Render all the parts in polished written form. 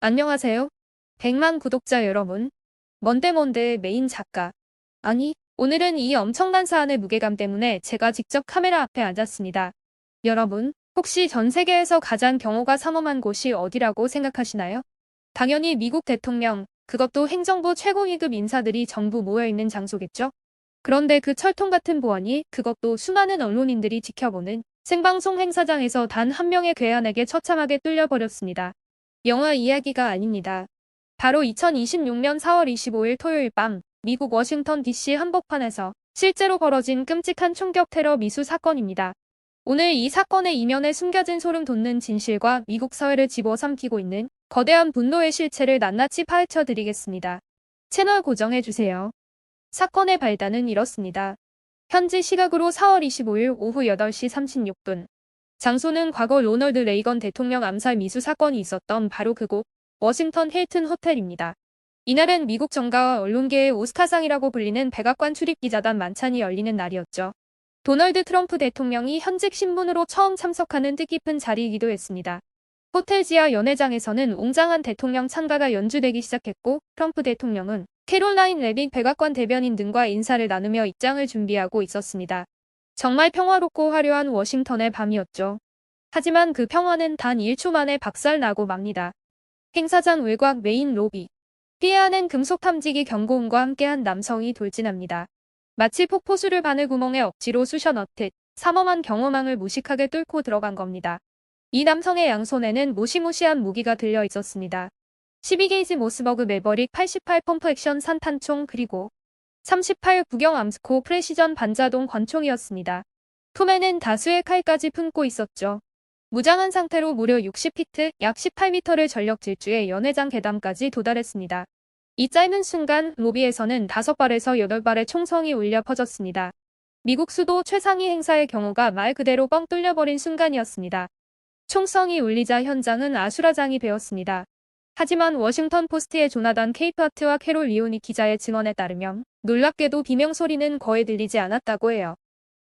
안녕하세요. 100만 구독자 여러분. 뭔데 메인 작가. 아니, 오늘은 이 엄청난 사안의 무게감 때문에 제가 직접 카메라 앞에 앉았습니다. 여러분, 혹시 전 세계에서 가장 경호가 삼엄한 곳이 어디라고 생각하시나요? 당연히 미국 대통령, 그것도 행정부 최고 위급 인사들이 전부 모여있는 장소겠죠? 그런데 그 철통 같은 보안이 그것도 수많은 언론인들이 지켜보는 생방송 행사장에서 단 한 명의 괴한에게 처참하게 뚫려버렸습니다. 영화 이야기가 아닙니다. 바로 2026년 4월 25일 토요일 밤 미국 워싱턴 DC 한복판에서 실제로 벌어진 끔찍한 총격 테러 미수 사건입니다. 오늘 이 사건의 이면에 숨겨진 소름 돋는 진실과 미국 사회를 집어삼키고 있는 거대한 분노의 실체를 낱낱이 파헤쳐 드리겠습니다. 채널 고정해주세요. 사건의 발단은 이렇습니다. 현지 시각으로 4월 25일 오후 8시 36분. 장소는 과거 로널드 레이건 대통령 암살 미수 사건이 있었던 바로 그곳 워싱턴 힐튼 호텔입니다. 이날은 미국 정가와 언론계의 오스카상이라고 불리는 백악관 출입기자단 만찬이 열리는 날이었죠. 도널드 트럼프 대통령이 현직 신분으로 처음 참석하는 뜻깊은 자리이기도 했습니다. 호텔 지하 연회장에서는 웅장한 대통령 찬가가 연주되기 시작했고 트럼프 대통령은 캐롤라인 레빗 백악관 대변인 등과 인사를 나누며 입장을 준비하고 있었습니다. 정말 평화롭고 화려한 워싱턴의 밤이었죠. 하지만 그 평화는 단 1초 만에 박살나고 맙니다. 행사장 외곽 메인 로비. 피해하는 금속 탐지기 경고음과 함께한 남성이 돌진합니다. 마치 폭포수를 바늘구멍에 억지로 쑤셔 넣듯 삼엄한 경호망을 무식하게 뚫고 들어간 겁니다. 이 남성의 양손에는 무시무시한 무기가 들려 있었습니다. 12게이지 모스버그 매버릭 88 펌프 액션 산탄총 그리고 38 구경 암스코 프레시전 반자동 권총이었습니다. 품에는 다수의 칼까지 품고 있었죠. 무장한 상태로 무려 60피트, 약 18m를 전력 질주해 연회장 계단까지 도달했습니다. 이 짧은 순간 로비에서는 5발에서 8발의 총성이 울려 퍼졌습니다. 미국 수도 최상위 행사의 경우가 말 그대로 뻥 뚫려버린 순간이었습니다. 총성이 울리자 현장은 아수라장이 되었습니다. 하지만 워싱턴 포스트의 조나단 케이프하트와 캐롤 리오니 기자의 증언에 따르면 놀랍게도 비명소리는 거의 들리지 않았다고 해요.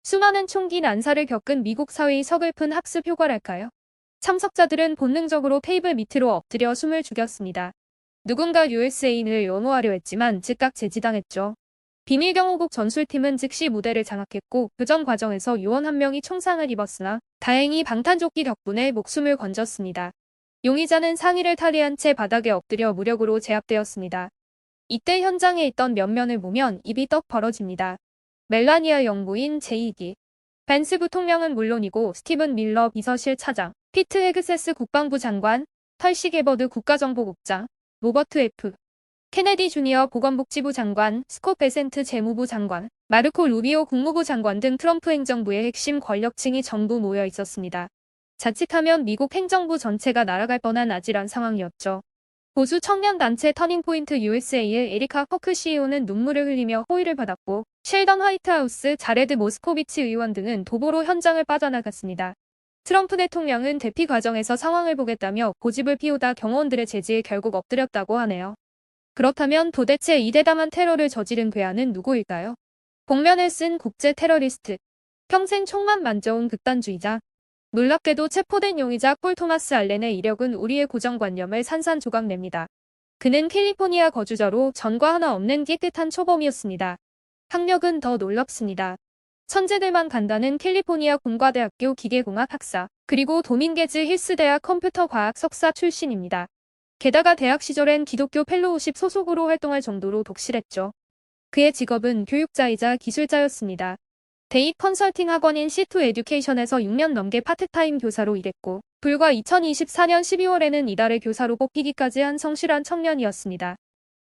수많은 총기 난사를 겪은 미국 사회의 서글픈 학습 효과랄까요? 참석자들은 본능적으로 테이블 밑으로 엎드려 숨을 죽였습니다. 누군가 USA인을 연호하려 했지만 즉각 제지당했죠. 비밀경호국 전술팀은 즉시 무대를 장악했고 교전 과정에서 요원 한 명이 총상을 입었으나 다행히 방탄조끼 덕분에 목숨을 건졌습니다. 용의자는 상의를 탈의한 채 바닥에 엎드려 무력으로 제압되었습니다. 이때 현장에 있던 면면을 보면 입이 떡 벌어집니다. 멜라니아 영부인 제2기 벤스 부통령은 물론이고 스티븐 밀러 비서실 차장, 피트 헤그세스 국방부 장관, 털시 게버드 국가정보국장, 로버트 F. 케네디 주니어 보건복지부 장관, 스콧 베센트 재무부 장관, 마르코 루비오 국무부 장관 등 트럼프 행정부의 핵심 권력층이 전부 모여 있었습니다. 자칫하면 미국 행정부 전체가 날아갈 뻔한 아찔한 상황이었죠. 보수 청년단체 터닝포인트 USA의 에리카 퍼크 CEO는 눈물을 흘리며 호의를 받았고 셸던 화이트하우스, 자레드 모스코비치 의원 등은 도보로 현장을 빠져나갔습니다. 트럼프 대통령은 대피 과정에서 상황을 보겠다며 고집을 피우다 경호원들의 제지에 결국 엎드렸다고 하네요. 그렇다면 도대체 이 대담한 테러를 저지른 괴한은 누구일까요? 복면을 쓴 국제 테러리스트, 평생 총만 만져온 극단주의자. 놀랍게도 체포된 용의자 폴 토마스 알렌의 이력은 우리의 고정관념을 산산조각냅니다. 그는 캘리포니아 거주자로 전과 하나 없는 깨끗한 초범이었습니다. 학력은 더 놀랍습니다. 천재들만 간다는 캘리포니아 공과대학교 기계공학 학사, 그리고 도밍게즈 힐스대학 컴퓨터과학 석사 출신입니다. 게다가 대학 시절엔 기독교 펠로우십 소속으로 활동할 정도로 독실했죠. 그의 직업은 교육자이자 기술자였습니다. 대입 컨설팅 학원인 C2 에듀케이션에서 6년 넘게 파트타임 교사로 일했고 불과 2024년 12월에는 이달의 교사로 뽑히기까지 한 성실한 청년이었습니다.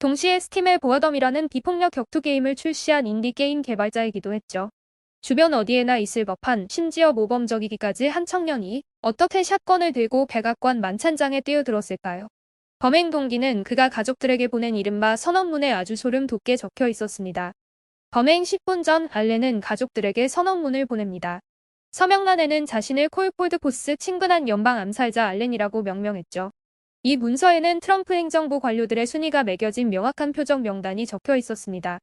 동시에 스팀의 보아덤이라는 비폭력 격투 게임을 출시한 인디 게임 개발자이기도 했죠. 주변 어디에나 있을 법한 심지어 모범적이기까지 한 청년이 어떻게 샷건을 들고 백악관 만찬장에 뛰어들었을까요? 범행 동기는 그가 가족들에게 보낸 이른바 선언문에 아주 소름 돋게 적혀 있었습니다. 범행 10분 전 알렌은 가족들에게 선언문을 보냅니다. 서명란에는 자신을 콜폴드 포스 친근한 연방 암살자 알렌이라고 명명했죠. 이 문서에는 트럼프 행정부 관료들의 순위가 매겨진 명확한 표적 명단이 적혀 있었습니다.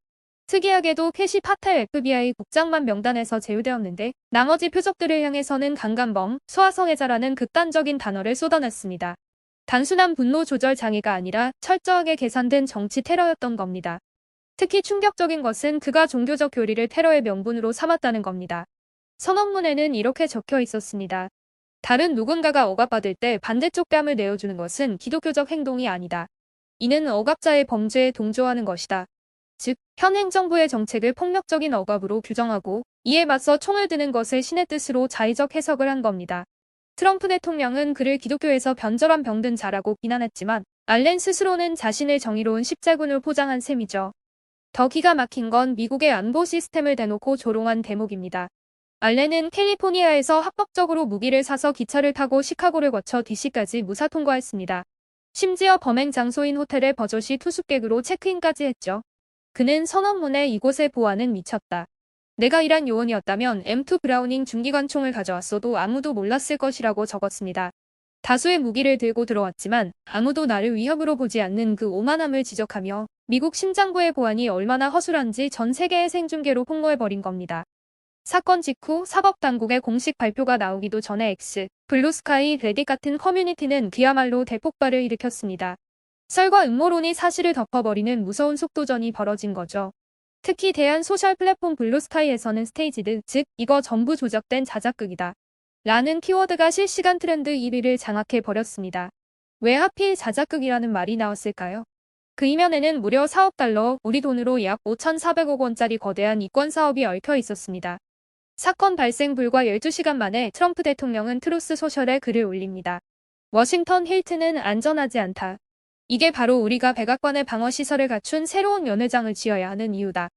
특이하게도 캐시 파텔 FBI 국장만 명단에서 제외되었는데 나머지 표적들을 향해서는 강간범, 소아성애자라는 극단적인 단어를 쏟아냈습니다. 단순한 분노 조절 장애가 아니라 철저하게 계산된 정치 테러였던 겁니다. 특히 충격적인 것은 그가 종교적 교리를 테러의 명분으로 삼았다는 겁니다. 선언문에는 이렇게 적혀 있었습니다. 다른 누군가가 억압받을 때 반대쪽 뺨을 내어주는 것은 기독교적 행동이 아니다. 이는 억압자의 범죄에 동조하는 것이다. 즉, 현 행정부의 정책을 폭력적인 억압으로 규정하고 이에 맞서 총을 드는 것을 신의 뜻으로 자의적 해석을 한 겁니다. 트럼프 대통령은 그를 기독교에서 변절한 병든 자라고 비난했지만 알렌 스스로는 자신을 정의로운 십자군으로 포장한 셈이죠. 더 기가 막힌 건 미국의 안보 시스템을 대놓고 조롱한 대목입니다. 알렌은 캘리포니아에서 합법적으로 무기를 사서 기차를 타고 시카고를 거쳐 DC까지 무사 통과했습니다. 심지어 범행 장소인 호텔에 버젓이 투숙객으로 체크인까지 했죠. 그는 선언문에 이곳의 보안은 미쳤다. 내가 이란 요원이었다면 M2 브라우닝 중기관총을 가져왔어도 아무도 몰랐을 것이라고 적었습니다. 다수의 무기를 들고 들어왔지만 아무도 나를 위협으로 보지 않는 그 오만함을 지적하며 미국 심장부의 보안이 얼마나 허술한지 전 세계의 생중계로 폭로해버린 겁니다. 사건 직후 사법당국의 공식 발표가 나오기도 전에 X, 블루스카이, 레딧 같은 커뮤니티는 그야말로 대폭발을 일으켰습니다. 썰과 음모론이 사실을 덮어버리는 무서운 속도전이 벌어진 거죠. 특히 대한 소셜 플랫폼 블루스카이에서는 스테이지드, 즉 이거 전부 조작된 자작극이다 라는 키워드가 실시간 트렌드 1위를 장악해버렸습니다. 왜 하필 자작극이라는 말이 나왔을까요? 그 이면에는 무려 4억 달러, 우리 돈으로 약 5,400억 원짜리 거대한 이권 사업이 얽혀 있었습니다. 사건 발생 불과 12시간 만에 트럼프 대통령은 트루스 소셜에 글을 올립니다. 워싱턴 힐튼은 안전하지 않다. 이게 바로 우리가 백악관의 방어시설을 갖춘 새로운 연회장을 지어야 하는 이유다.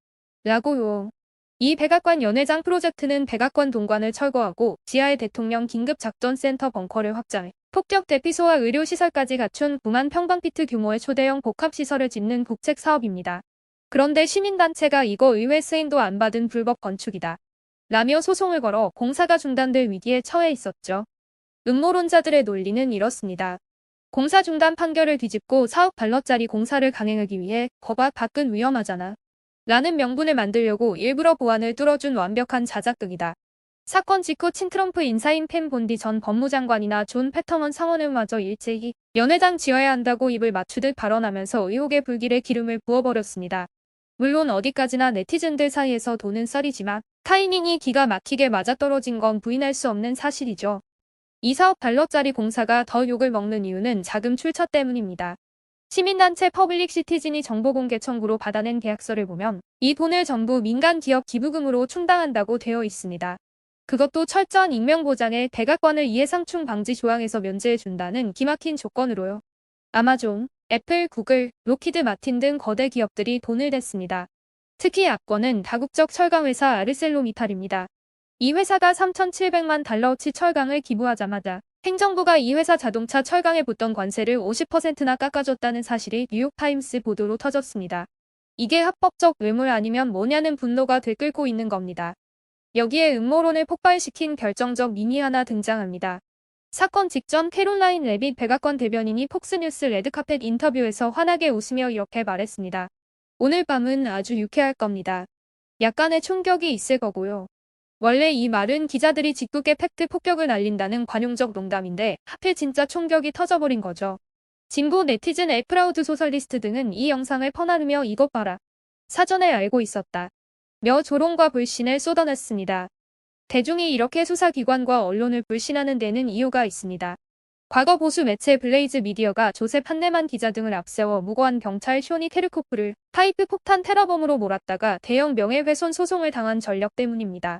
라고요. 이 백악관 연회장 프로젝트는 백악관 동관을 철거하고 지하에 대통령 긴급작전센터 벙커를 확장해 폭격 대피소와 의료시설까지 갖춘 9만 평방피트 규모의 초대형 복합시설을 짓는 국책 사업입니다. 그런데 시민단체가 이거 의회 승인도 안 받은 불법 건축이다. 라며 소송을 걸어 공사가 중단될 위기에 처해 있었죠. 음모론자들의 논리는 이렇습니다. 공사 중단 판결을 뒤집고 4억 달러짜리 공사를 강행하기 위해 거봐 밖은 위험하잖아. 라는 명분을 만들려고 일부러 보안을 뚫어준 완벽한 자작극이다. 사건 직후 친트럼프 인사인 펜 본디 전 법무장관이나 존 패터먼 상원의원마저 일제히 연회장 지어야 한다고 입을 맞추듯 발언하면서 의혹의 불길에 기름을 부어버렸습니다. 물론 어디까지나 네티즌들 사이에서 도는 썰이지만 타이밍이 기가 막히게 맞아떨어진 건 부인할 수 없는 사실이죠. 이 4억 달러짜리 공사가 더 욕을 먹는 이유는 자금 출처 때문입니다. 시민단체 퍼블릭 시티즌이 정보공개 청구로 받아낸 계약서를 보면 이 돈을 전부 민간 기업 기부금으로 충당한다고 되어 있습니다. 그것도 철저한 익명보장에 백악관을 이해상충 방지 조항에서 면제해준다는 기막힌 조건으로요. 아마존, 애플, 구글, 로키드 마틴 등 거대 기업들이 돈을 댔습니다. 특히 압권은 다국적 철강회사 아르셀로미탈입니다. 이 회사가 3,700만 달러어치 철강을 기부하자마자 행정부가 이 회사 자동차 철강에 붙던 관세를 50%나 깎아줬다는 사실이 뉴욕타임스 보도로 터졌습니다. 이게 합법적 뇌물 아니면 뭐냐는 분노가 들끓고 있는 겁니다. 여기에 음모론을 폭발시킨 결정적 미니 하나 등장합니다. 사건 직전 캐롤라인 레빗 백악관 대변인이 폭스뉴스 레드카펫 인터뷰에서 환하게 웃으며 이렇게 말했습니다. 오늘 밤은 아주 유쾌할 겁니다. 약간의 충격이 있을 거고요. 원래 이 말은 기자들이 짓궂게 팩트 폭격을 날린다는 관용적 농담인데 하필 진짜 총격이 터져버린 거죠. 진보 네티즌 에프라우드 소설리스트 등은 이 영상을 퍼나르며 이것 봐라. 사전에 알고 있었다. 며 조롱과 불신을 쏟아냈습니다. 대중이 이렇게 수사기관과 언론을 불신하는 데는 이유가 있습니다. 과거 보수 매체 블레이즈 미디어가 조셉 한네만 기자 등을 앞세워 무고한 경찰 쇼니 테르코프를 파이프 폭탄 테러범으로 몰았다가 대형 명예훼손 소송을 당한 전력 때문입니다.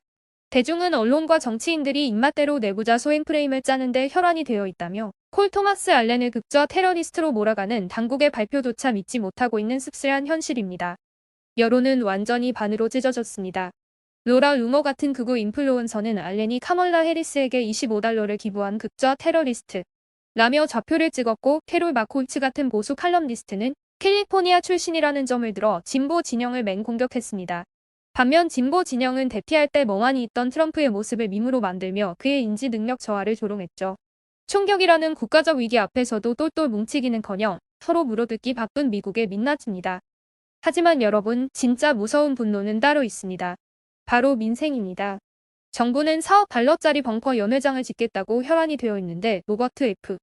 대중은 언론과 정치인들이 입맛대로 내부자 소행 프레임을 짜는데 혈안이 되어 있다며 콜 토마스 알렌을 극좌 테러리스트로 몰아가는 당국의 발표조차 믿지 못하고 있는 씁쓸한 현실입니다. 여론은 완전히 반으로 찢어졌습니다. 로라 루머 같은 극우 인플루언서는 알렌이 카멀라 해리스에게 25달러를 기부한 극좌 테러리스트 라며 좌표를 찍었고 캐롤 마콜츠 같은 보수 칼럼니스트는 캘리포니아 출신이라는 점을 들어 진보 진영을 맹공격했습니다. 반면 진보 진영은 대피할 때 멍하니 있던 트럼프의 모습을 밈으로 만들며 그의 인지 능력 저하를 조롱했죠. 총격이라는 국가적 위기 앞에서도 똘똘 뭉치기는커녕 서로 물어뜯기 바쁜 미국의 민낯입니다. 하지만 여러분, 진짜 무서운 분노는 따로 있습니다. 바로 민생입니다. 정부는 4억 달러짜리 벙커 연회장을 짓겠다고 혈안이 되어 있는데 로버트 F.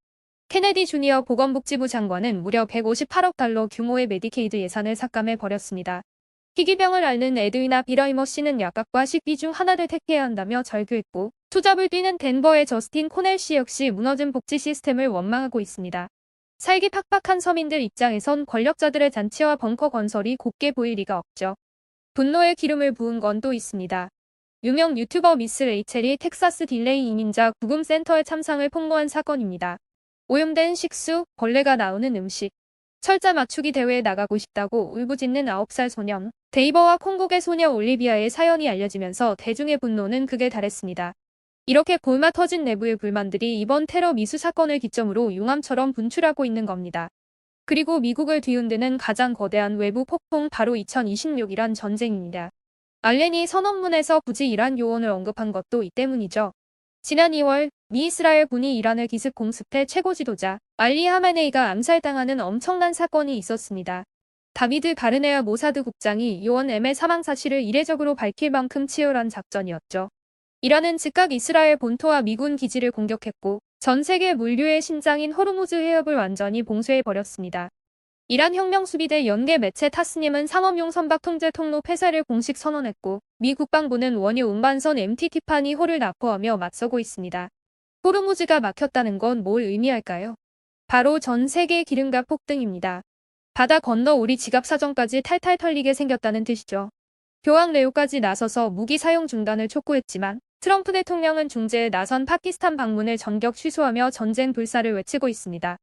케네디 주니어 보건복지부 장관은 무려 158억 달러 규모의 메디케이드 예산을 삭감해 버렸습니다. 희귀병을 앓는 에드위나 비러이머 씨는 약값과 식비 중 하나를 택해야 한다며 절규했고, 투잡을 뛰는 덴버의 저스틴 코넬 씨 역시 무너진 복지 시스템을 원망하고 있습니다. 살기 팍팍한 서민들 입장에선 권력자들의 잔치와 벙커 건설이 곱게 보일 리가 없죠. 분노의 기름을 부은 건 또 있습니다. 유명 유튜버 미스 레이첼이 텍사스 딜레이 이민자 구금센터에 참상을 폭로한 사건입니다. 오염된 식수, 벌레가 나오는 음식, 철자 맞추기 대회에 나가고 싶다고 울부짖는 9살 소년, 데이버와 콩국의 소녀 올리비아의 사연이 알려지면서 대중의 분노는 극에 달했습니다. 이렇게 골마 터진 내부의 불만들이 이번 테러 미수 사건을 기점으로 용암처럼 분출하고 있는 겁니다. 그리고 미국을 뒤흔드는 가장 거대한 외부 폭풍 바로 2026 이란 전쟁입니다. 알렌이 선언문에서 굳이 이란 요원을 언급한 것도 이 때문이죠. 지난 2월 미 이스라엘 군이 이란을 기습 공습해 최고 지도자 알리 하메네이가 암살당하는 엄청난 사건이 있었습니다. 다비드 바르네아 모사드 국장이 요원 M의 사망 사실을 이례적으로 밝힐 만큼 치열한 작전이었죠. 이란은 즉각 이스라엘 본토와 미군 기지를 공격했고 전 세계 물류의 심장인 호르무즈 해협을 완전히 봉쇄해버렸습니다. 이란 혁명수비대 연계 매체 타스님은 상업용 선박 통제 통로 폐쇄를 공식 선언했고 미 국방부는 원유 운반선 MT 티파니호를 납포하며 맞서고 있습니다. 호르무즈가 막혔다는 건 뭘 의미할까요? 바로 전 세계 기름값 폭등입니다. 바다 건너 우리 지갑 사정까지 탈탈 털리게 생겼다는 뜻이죠. 교황 레오까지 나서서 무기 사용 중단을 촉구했지만 트럼프 대통령은 중재에 나선 파키스탄 방문을 전격 취소하며 전쟁 불사를 외치고 있습니다.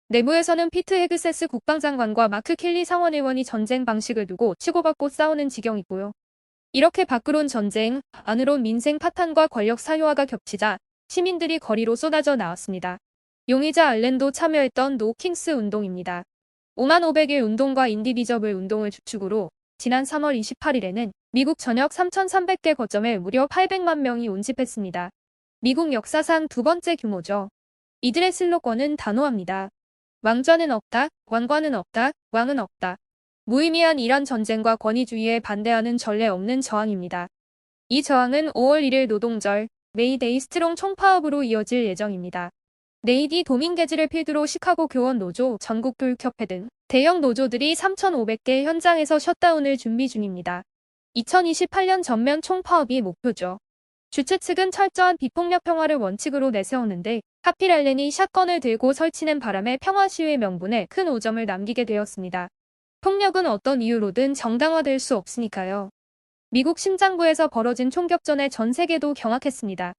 내부에서는 피트 헤그세스 국방장관과 마크 켈리 상원의원이 전쟁 방식을 두고 치고받고 싸우는 지경이고요. 이렇게 밖으론 전쟁, 안으론 민생 파탄과 권력 사유화가 겹치자 시민들이 거리로 쏟아져 나왔습니다. 용의자 알렌도 참여했던 노 킹스 운동입니다. 5만 500일 운동과 인디비저블 운동을 주축으로 지난 3월 28일에는 미국 전역 3,300개 거점에 무려 800만 명이 운집했습니다. 미국 역사상 두 번째 규모죠. 이들의 슬로건은 단호합니다. 왕좌는 없다, 왕관은 없다, 왕은 없다. 무의미한 이란 전쟁과 권위주의에 반대하는 전례 없는 저항입니다. 이 저항은 5월 1일 노동절, 메이데이 스트롱 총파업으로 이어질 예정입니다. 네이디 도밍게즈를 필두로 시카고 교원 노조, 전국교육협회 등 대형 노조들이 3,500개 현장에서 셧다운을 준비 중입니다. 2028년 전면 총파업이 목표죠. 주최 측은 철저한 비폭력 평화를 원칙으로 내세우는데 하필 알렌이 샷건을 들고 설치는 바람에 평화 시위의 명분에 큰 오점을 남기게 되었습니다. 폭력은 어떤 이유로든 정당화될 수 없으니까요. 미국 심장부에서 벌어진 총격전에 전 세계도 경악했습니다.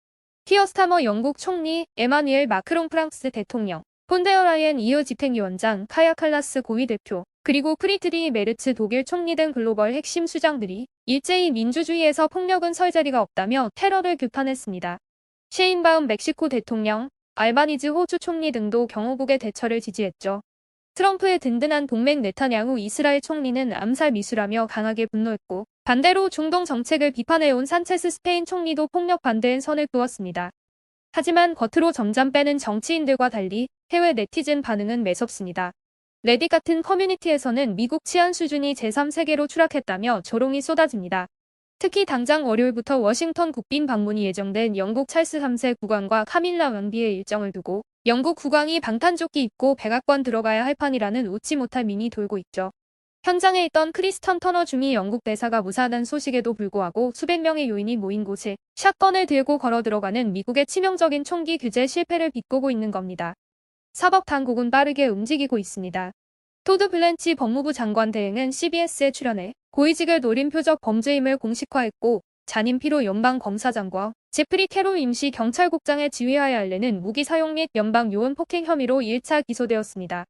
키어 스타머 영국 총리, 에마뉘엘 마크롱 프랑스 대통령, 폰데어 라이엔 EU 집행위원장, 카야 칼라스 고위 대표, 그리고 프리드리 메르츠 독일 총리 등 글로벌 핵심 수장들이 일제히 민주주의에서 폭력은 설 자리가 없다며 테러를 규탄했습니다. 셰인바움 멕시코 대통령, 알바니즈 호주 총리 등도 경호국의 대처를 지지했죠. 트럼프의 든든한 동맹 네타냐후 이스라엘 총리는 암살 미수라며 강하게 분노했고 반대로 중동 정책을 비판해온 산체스 스페인 총리도 폭력 반대엔 선을 그었습니다. 하지만 겉으로 점점 빼는 정치인들과 달리 해외 네티즌 반응은 매섭습니다. 레딧 같은 커뮤니티에서는 미국 치안 수준이 제3세계로 추락했다며 조롱이 쏟아집니다. 특히 당장 월요일부터 워싱턴 국빈 방문이 예정된 영국 찰스 3세 국왕과 카밀라 왕비의 일정을 두고 영국 국왕이 방탄조끼 입고 백악관 들어가야 할 판이라는 웃지 못할 밈이 돌고 있죠. 현장에 있던 크리스턴 터너 중위 영국 대사가 무사하다는 소식에도 불구하고 수백 명의 요인이 모인 곳에 샷건을 들고 걸어 들어가는 미국의 치명적인 총기 규제 실패를 비꼬고 있는 겁니다. 사법 당국은 빠르게 움직이고 있습니다. 토드 블렌치 법무부 장관 대행은 CBS에 출연해 고위직을 노린 표적 범죄임을 공식화했고 잔임 피로 연방검사장과 제프리 캐롤 임시 경찰국장의 지휘하에 알렌은 무기 사용 및 연방 요원 폭행 혐의로 1차 기소되었습니다.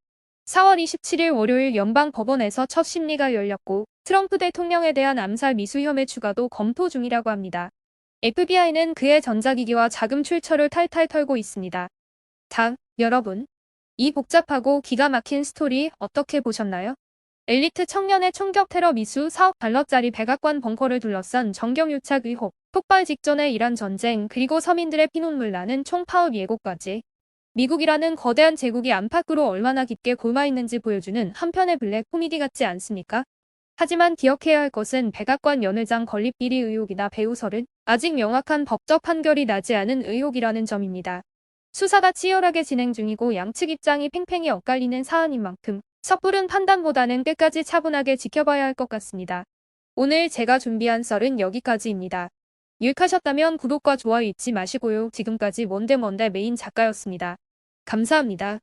4월 27일 월요일 연방법원에서 첫 심리가 열렸고 트럼프 대통령에 대한 암살 미수 혐의 추가도 검토 중이라고 합니다. FBI는 그의 전자기기와 자금 출처를 탈탈 털고 있습니다. 여러분, 이 복잡하고 기가 막힌 스토리 어떻게 보셨나요? 엘리트 청년의 총격 테러 미수 4억 달러짜리 백악관 벙커를 둘러싼 정경유착 의혹, 폭발 직전의 이란 전쟁, 그리고 서민들의 피눈물 나는 총파업 예고까지. 미국이라는 거대한 제국이 안팎으로 얼마나 깊게 골마있는지 보여주는 한편의 블랙 코미디 같지 않습니까? 하지만 기억해야 할 것은 백악관 연회장 건립 비리 의혹이나 배우설은 아직 명확한 법적 판결이 나지 않은 의혹이라는 점입니다. 수사가 치열하게 진행 중이고 양측 입장이 팽팽히 엇갈리는 사안인 만큼 섣부른 판단보다는 끝까지 차분하게 지켜봐야 할 것 같습니다. 오늘 제가 준비한 썰은 여기까지입니다. 유익하셨다면 구독과 좋아요 잊지 마시고요. 지금까지 뭔데 메인 작가였습니다. 감사합니다.